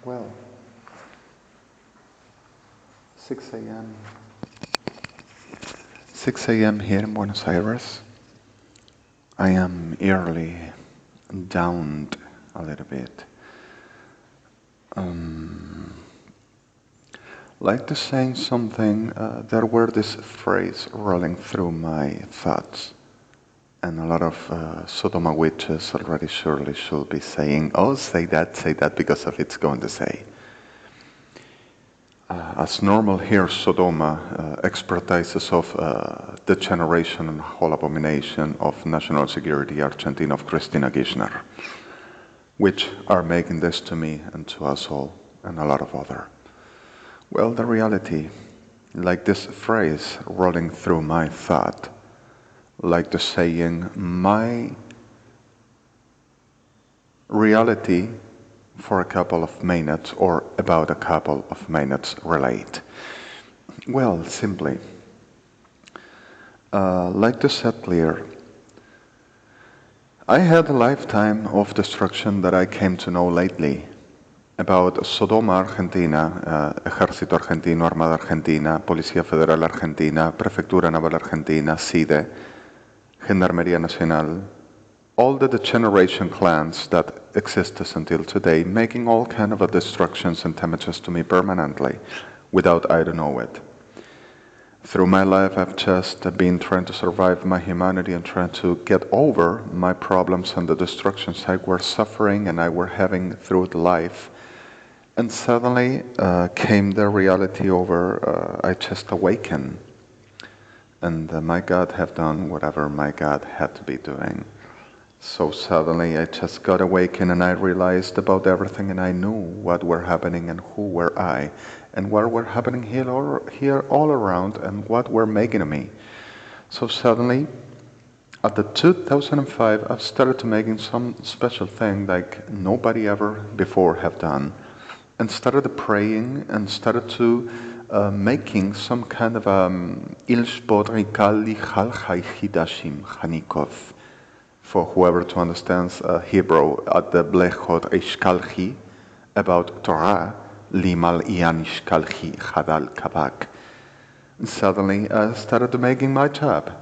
Well, 6 a.m. 6 a.m. here in Buenos Aires. I am early downed a little bit. Like to saying something, there were this phrase rolling through my thoughts. And a lot of Sodoma witches already surely should be saying, oh, say that, because of it's going to say. As normal here, Sodoma expertises of the generation and whole abomination of national security Argentina of Cristina Kirchner, which are making this to me and to us all and a lot of other. Well, the reality, like this phrase rolling through my thought, like the saying, my reality for a couple of minutes or about a couple of minutes relate. Well, simply, like to set clear, I had a lifetime of destruction that I came to know lately about Sodoma Argentina, Ejército Argentino, Armada Argentina, Policía Federal Argentina, Prefectura Naval Argentina, CIDE, Gendarmería Nacional, all the degeneration clans that exist until today, making all kind of destructions and damages to me permanently, without I don't know it. Through my life, I've just been trying to survive my humanity and trying to get over my problems and the destructions I were suffering and I were having through the life. And suddenly came the reality over, I just awakened. And my God have done whatever my God had to be doing. So suddenly I just got awakened and I realized about everything and I knew what were happening and who were I and what were happening here all around and what were making of me. So suddenly, at the 2005, I've started to making some special thing like nobody ever before have done, and started praying and started to making some kind of for whoever to understands Hebrew at the blechot ishkalchi about Torah limal ianishkalchi hadal kabak. Suddenly I started making my job.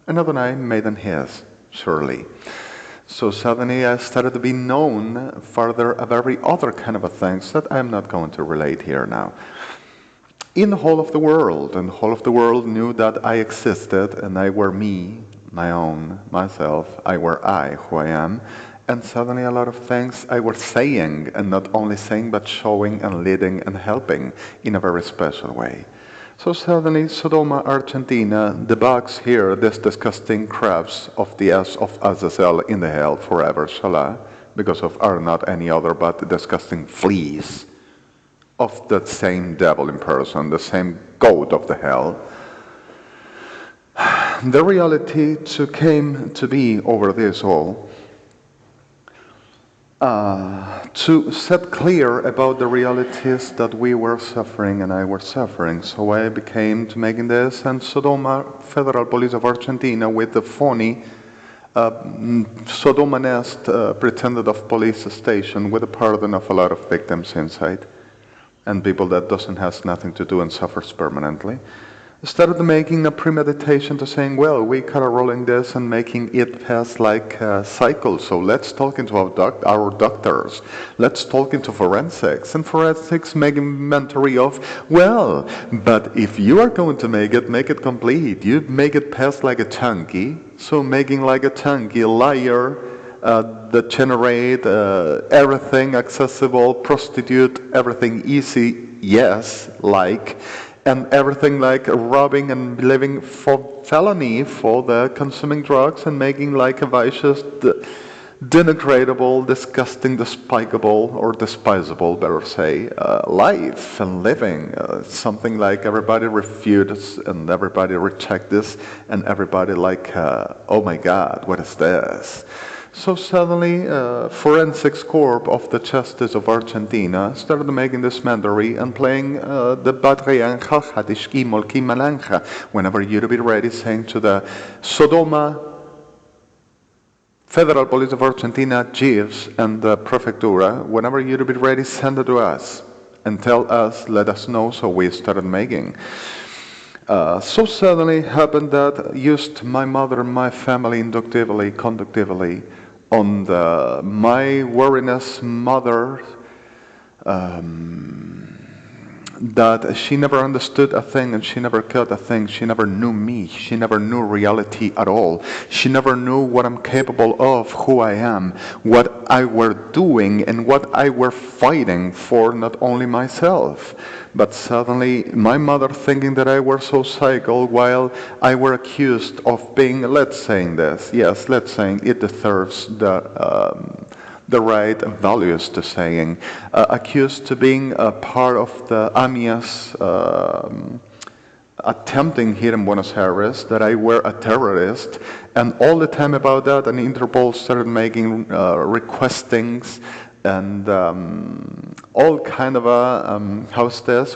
Another name made than his, surely. So suddenly I started to be known further of every other kind of things that I'm not going to relate here now. In the whole of the world, and the whole of the world knew that I existed and I were me, my own, myself, I were I, who I am, and suddenly a lot of things I were saying, and not only saying but showing and leading and helping in a very special way. So suddenly, Sodoma, Argentina, the bugs here, this disgusting crabs of the S of Azazel in the hell forever, Shalah, because of are not any other but disgusting fleas of that same devil in person, the same goat of the hell. The reality came to be over this all, to set clear about the realities that we were suffering and I were suffering. So I became to making this, and Sodoma Federal Police of Argentina with the phony Sodoma-nest pretended of police station with a pardon of a lot of victims inside and people that doesn't has nothing to do and suffers permanently. Started making a premeditation to saying, well, we kind of rolling this and making it pass like a cycle. So let's talk into our doctors. Let's talk into forensics. And forensics making inventory of, well, but if you are going to make it complete. You make it pass like a chunky. So making like a chunky liar, that generate everything accessible, prostitute, everything easy, yes, like, and everything like robbing and living for felony for the consuming drugs and making like a vicious, denigratable, disgusting, despicable, or despisable, better say, life and living. Something like everybody refutes and everybody reject this and everybody like, oh my God, what is this? So suddenly, Forensics Corp of the Justice of Argentina started making this mandatory and playing the Badrianja Hadishki Molki Malanja whenever you'd be ready, saying to the Sodoma Federal Police of Argentina, chiefs, and the Prefectura, whenever you'd be ready, send it to us and tell us, let us know, so we started making. So suddenly happened that used my mother and my family inductively, conductively on my wariness mother, that she never understood a thing and she never cared a thing. She never knew me. She never knew reality at all. She never knew what I'm capable of, who I am, what I were doing, and what I were fighting for, not only myself. But suddenly, my mother thinking that I were so cycle while I were accused of being, let's saying this, yes, let's saying it deserves the right values to saying, accused to being a part of the AMIA's attempting here in Buenos Aires that I were a terrorist, and all the time about that, and Interpol started making requestings and all kind of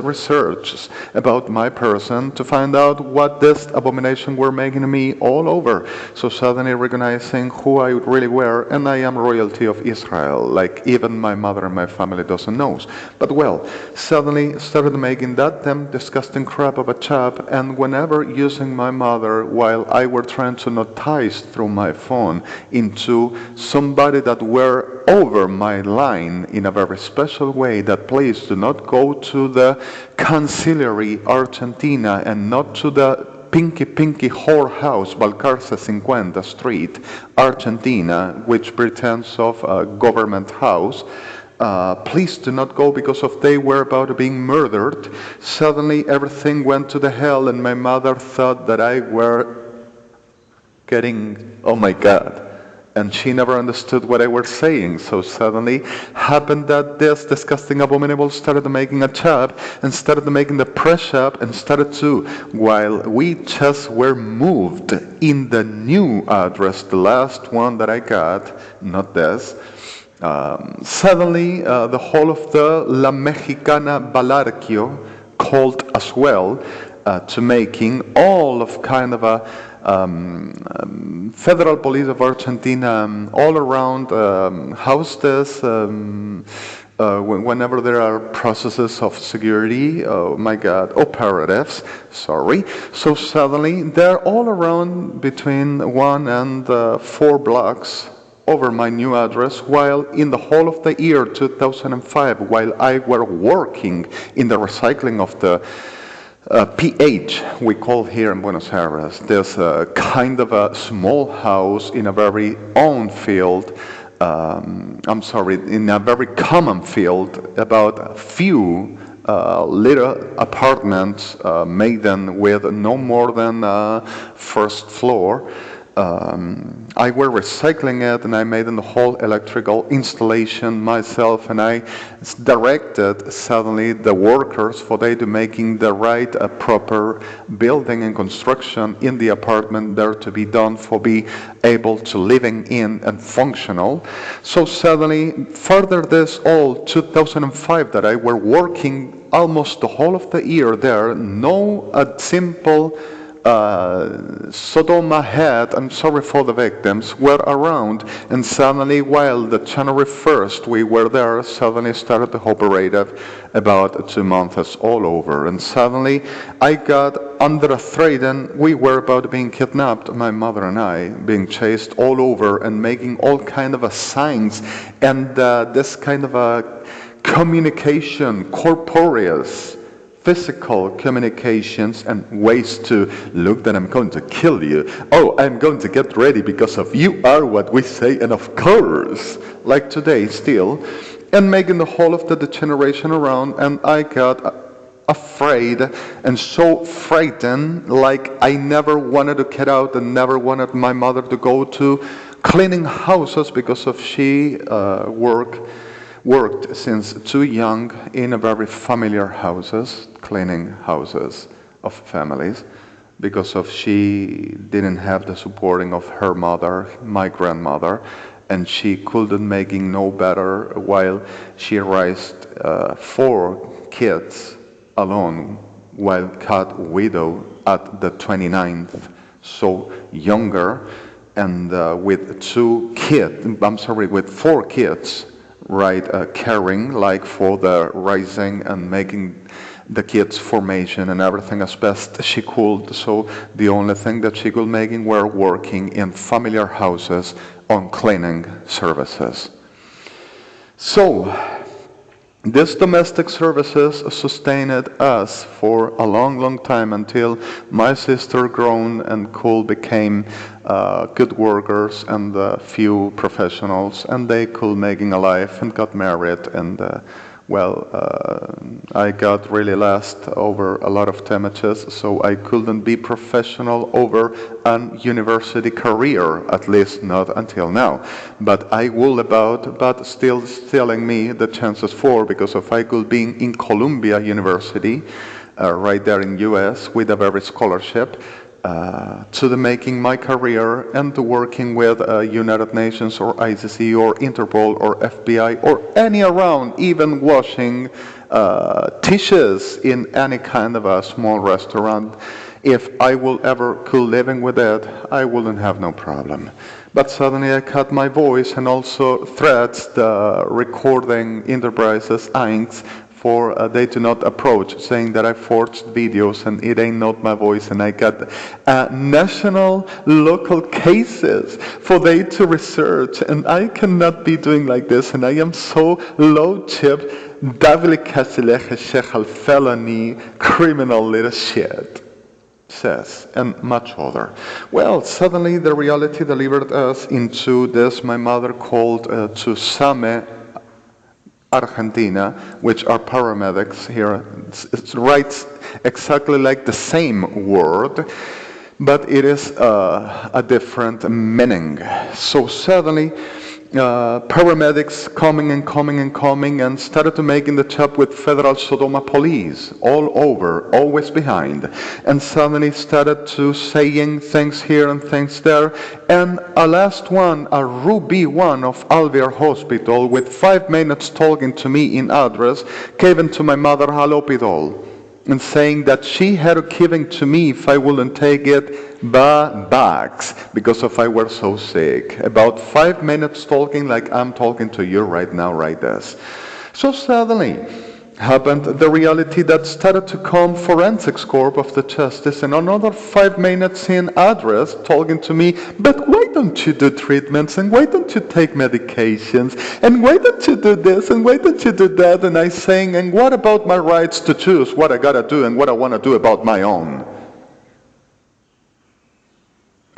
research about my person to find out what this abomination were making to me all over. So suddenly recognizing who I really were, and I am royalty of Israel, like even my mother and my family doesn't know. But well, suddenly started making that damn disgusting crap of a chap, and whenever using my mother while I were trying to notice through my phone into somebody that were over my line in a very special way, that please do not go to the Cancillery Argentina and not to the pinky whorehouse Balcarce 50 Street, Argentina, which pretends of a government house. Please do not go because of they were about being murdered. Suddenly everything went to the hell, and my mother thought that I were getting, oh my God. And she never understood what I was saying. So suddenly happened that this disgusting abominable started making a chap and started making the press up and started to, while we just were moved in the new address, the last one that I got, not this, suddenly the whole of the La Mexicana Balarquio called as well to making all of kind of a Federal Police of Argentina all around house this whenever there are processes of security, oh my God, operatives, sorry. So suddenly they're all around between 1 and 4 blocks over my new address, while in the whole of the year 2005, while I were working in the recycling of the PH, we call here in Buenos Aires. There's a kind of a small house in a very own field, in a very common field, about a few little apartments made them with no more than first floor. I were recycling it, and I made the whole electrical installation myself, and I directed suddenly the workers for they to making the right proper building and construction in the apartment there to be done for be able to living in and functional. So suddenly further this all 2005 that I were working almost the whole of the year there, no simple Sodoma head, I'm sorry for the victims, were around, and suddenly while the January 1st we were there, suddenly started to operate about 2 months all over, and suddenly I got under a threat, and we were about being kidnapped, my mother and I, being chased all over and making all kind of a signs, and this kind of a communication, corporeous, physical communications and ways to look that I'm going to kill you. Oh, I'm going to get ready because of you are what we say, and of course, like today still, and making the whole of the degeneration around, and I got afraid and so frightened, like I never wanted to get out and never wanted my mother to go to cleaning houses because of she worked since too young in a very familiar houses, cleaning houses of families, because of she didn't have the supporting of her mother, my grandmother, and she couldn't making no better while she raised 4 kids alone while got widow at the 29th, so younger. and with with 4 kids, right, caring like for the raising and making the kids' formation and everything as best she could. So the only thing that she could making were working in familiar houses on cleaning services. So these domestic services sustained us for a long, long time until my sister grown and could became good workers and few professionals, and they could making a life and got married, and I got really lost over a lot of damages, so I couldn't be professional over an university career, at least not until now. But I will but still telling me the chances for, because if I could be in Columbia University, right there in US, with a very scholarship, to the making my career and to working with United Nations or ICC or Interpol or FBI or any around, even washing dishes in any kind of a small restaurant. If I will ever could living with it, I wouldn't have no problem. But suddenly I cut my voice and also threats the recording enterprises, Inc., for they do not approach, saying that I forged videos and it ain't not my voice, and I got national, local cases for they to research, and I cannot be doing like this, and I am so low-chip, felony, criminal little shit. Says, and much other. Well, suddenly the reality delivered us into this, my mother called to SAME, Argentina, which are paramedics here. It writes exactly like the same word, but it is a different meaning. So suddenly, paramedics coming and started to making the job with federal Sodoma police all over, always behind, and suddenly started to saying things here and things there, and a last one, a Ruby one of Alvear Hospital with 5 minutes talking to me in address, gave to my mother halopidol, and saying that she had given to me if I wouldn't take it bags, because if I were so sick. About 5 minutes talking like I'm talking to you right now, right this. So suddenly happened the reality that started to come forensics corp of the justice, and another 5 minutes in address talking to me, but why don't you do treatments, and why don't you take medications, and why don't you do this, and why don't you do that, and I saying, and what about my rights to choose what I gotta do and what I want to do about my own?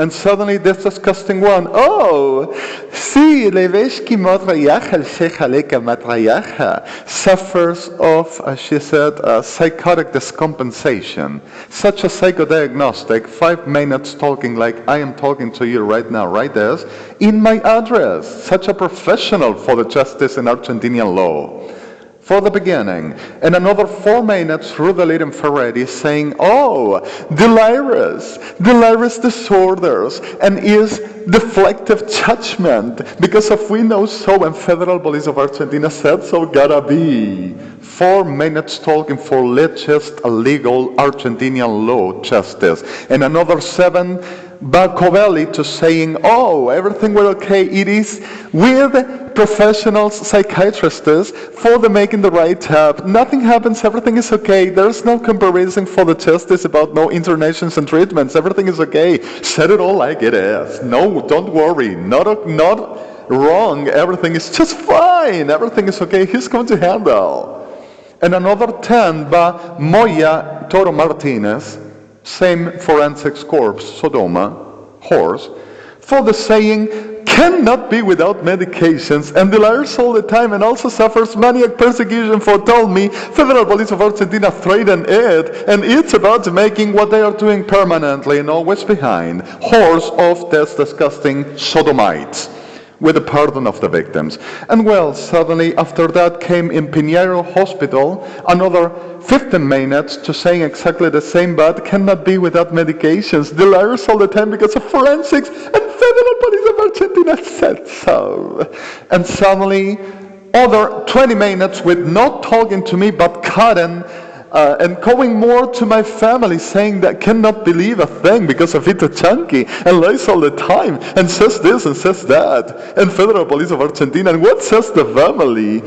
And suddenly this disgusting one, oh, sí, leveshki matrayacha, shechaleka matrayacha, suffers of, as she said, psychotic discompensation. Such a psychodiagnostic, 5 minutes talking like I am talking to you right now, right there, in my address. Such a professional for the justice in Argentinian law. For the beginning, and another 4 minutes through the lead Ferretti saying, oh, delirious disorders, and is deflective judgment, because if we know so, and Federal Police of Argentina said so, gotta be. 4 minutes talking for legit, legal Argentinian law justice, and another 7 Bacovelli to saying, oh, everything will okay. It is with professionals, psychiatrists, for the making the right job. Nothing happens, everything is okay. There's no comparison for the justice about no internations and treatments. Everything is okay. Set it all like it is. No, don't worry. Not wrong. Everything is just fine. Everything is okay. He's going to handle. And another 10 by Moya Toro Martinez, same forensics corpse, Sodoma, horse, for the saying, cannot be without medications, and delires all the time, and also suffers maniac persecution for told me, Federal Police of Argentina threatened it, and it's about to making what they are doing permanently and always behind, horse of this disgusting sodomites, with the pardon of the victims. And well, suddenly after that came in Piñero Hospital, another 15 minutes to saying exactly the same, but cannot be without medications, delirious all the time because of forensics, and Federal Police of Argentina said so. And suddenly, other 20 minutes with not talking to me, but cutting and going more to my family, saying that cannot believe a thing because of it chunky and lies all the time and says this and says that, and Federal Police of Argentina, and what says the family?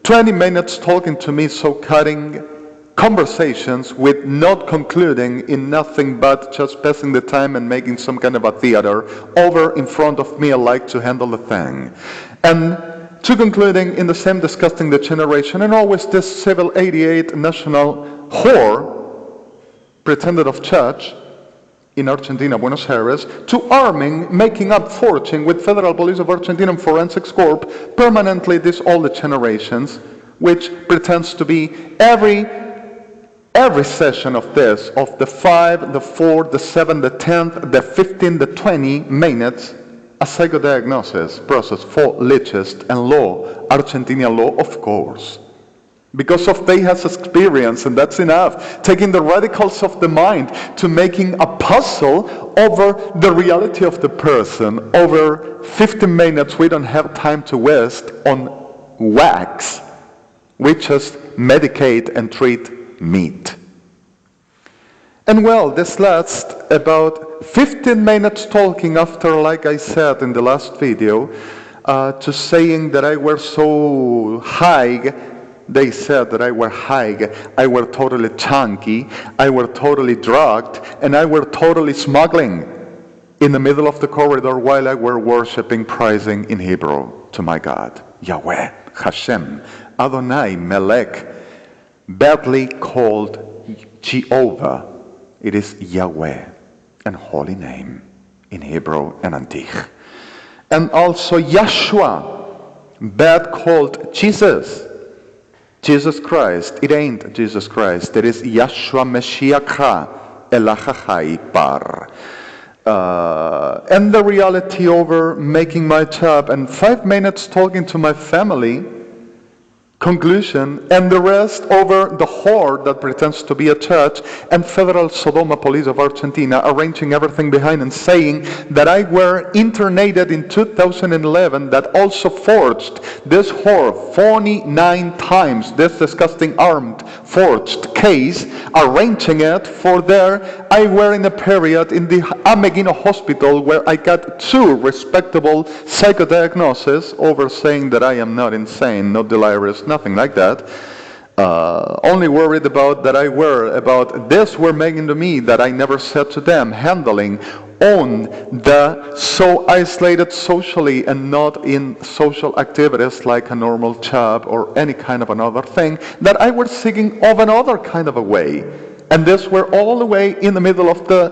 20 minutes talking to me, so cutting conversations with not concluding in nothing but just passing the time and making some kind of a theater over in front of me. I like to handle the thing. And to concluding in the same disgusting degeneration, and always this Civil 88 national whore, pretended of church in Argentina, Buenos Aires, to arming, making up fortune with Federal Police of Argentina and Forensics Corp, permanently this all the generations, which pretends to be every session of this, of the 5, the 4, the 7, the 10, the 15, the 20 minutes, a psychodiagnosis process for legislation and law, Argentinian law, of course. Because of they has experience, and that's enough. Taking the radicals of the mind to making a puzzle over the reality of the person. Over 15 minutes, we don't have time to waste on wax. We just medicate and treat meat. And well, this last about 15 minutes talking after, like I said in the last video, to saying that I were so high. They said that I were high, I were totally chunky, I were totally drugged, and I were totally smuggling in the middle of the corridor while I were worshiping, praising in Hebrew to my God, Yahweh, Hashem, Adonai, Melech, badly called Jehovah. It is Yahweh, and holy name in Hebrew and Antich. And also Yeshua, bad called Jesus. Jesus Christ. It ain't Jesus Christ. It is Yeshua Mashiach Elachachai Par. And the reality over making my job and 5 minutes talking to my family, conclusion, and the rest over the whore that pretends to be a church, and Federal Sodoma Police of Argentina arranging everything behind and saying that I were internated in 2011, that also forged this whore 49 times, this disgusting armed forged case, arranging it for there. I were in a period in the Ameghino hospital where I got 2 respectable psychodiagnoses over saying that I am not insane, not delirious, nothing like that. Only worried about that I were about this were making to me that I never said to them, handling on the so isolated socially and not in social activities like a normal job or any kind of another thing, that I were seeking of another kind of a way. And this were all the way in the middle of the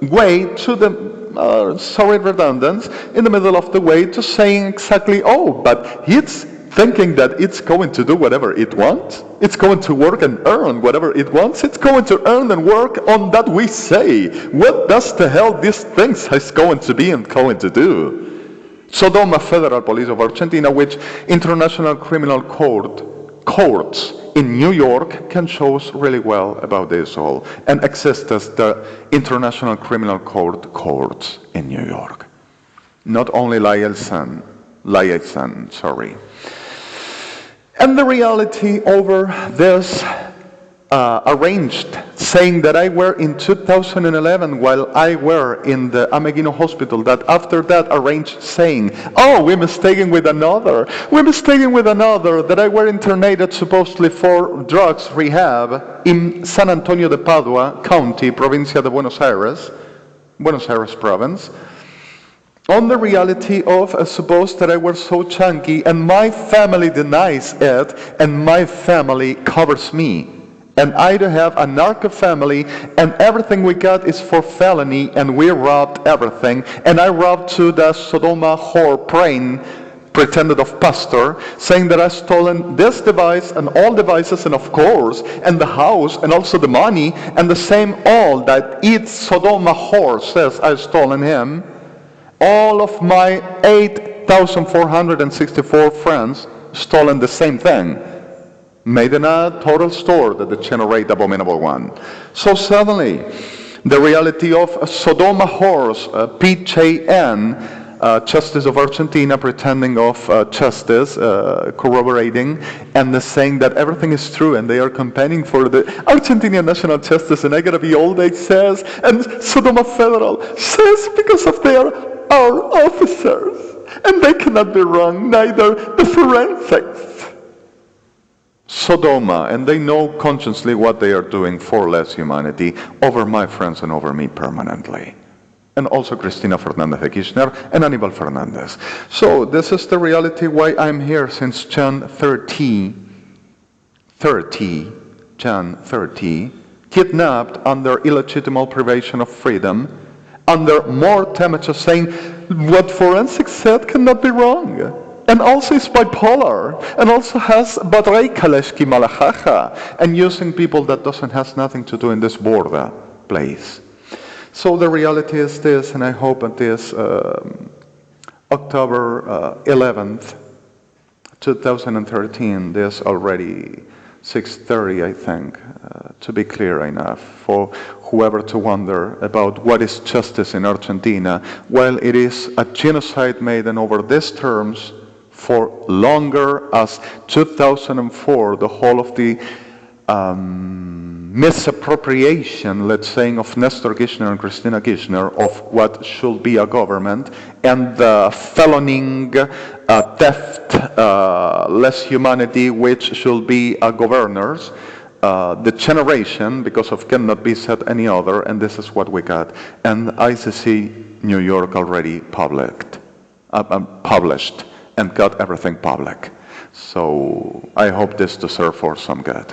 way to the, sorry redundance, in the middle of the way to saying exactly, oh, but it's thinking that it's going to do whatever it wants. It's going to work and earn whatever it wants. It's going to earn and work on that we say. What does the hell these things is going to be and going to do? Sodoma Federal Police of Argentina, which International Criminal courts in New York can show us really well about this all, and exist as the International Criminal courts in New York. Not only LIAISON, sorry. And the reality over this arranged, saying that I were in 2011 while I were in the Ameghino hospital, that after that arranged saying, oh, we're mistaken with another, that I were internated supposedly for drugs rehab in San Antonio de Padua County, Provincia de Buenos Aires province, on the reality of suppose that I were so chunky, and my family denies it, and my family covers me. And I do have a narco family, and everything we got is for felony, and we robbed everything. And I robbed to the Sodoma whore praying, pretended of pastor, saying that I stolen this device and all devices, and of course, and the house, and also the money, and the same all that each Sodoma whore says I stolen him. All of my 8,464 friends stolen the same thing, made in a total store that degenerate abominable one. So suddenly, the reality of Sodoma whores, PJN, Justice of Argentina, pretending of justice, corroborating, and saying that everything is true, and they are campaigning for the Argentinian national justice, and I gotta be all they says, and Sodoma Federal says because of they are our officers, and they cannot be wrong, neither the forensics. Sodoma, and they know consciously what they are doing for less humanity over my friends and over me permanently. And also Cristina Fernández de Kirchner and Aníbal Fernández. So this is the reality why I'm here since Jan 30, kidnapped under illegitimate privation of freedom, under more damage of saying what forensics said cannot be wrong. And also is bipolar, and also has Badrei Kaleshki Malachacha, and using people that doesn't has nothing to do in this border place. So the reality is this, and I hope at this October 11th, 2013, there's already 6:30, I think, to be clear enough for whoever to wonder about what is justice in Argentina, while it is a genocide made in over these terms for longer as 2004, the whole of the misappropriation, let's say, of Nestor Kirchner and Cristina Kirchner of what should be a government, and the felonying, theft, less humanity, which should be a governors, the generation, because of cannot be said any other, and this is what we got. And ICC New York already published and got everything public. So I hope this to serve for some good.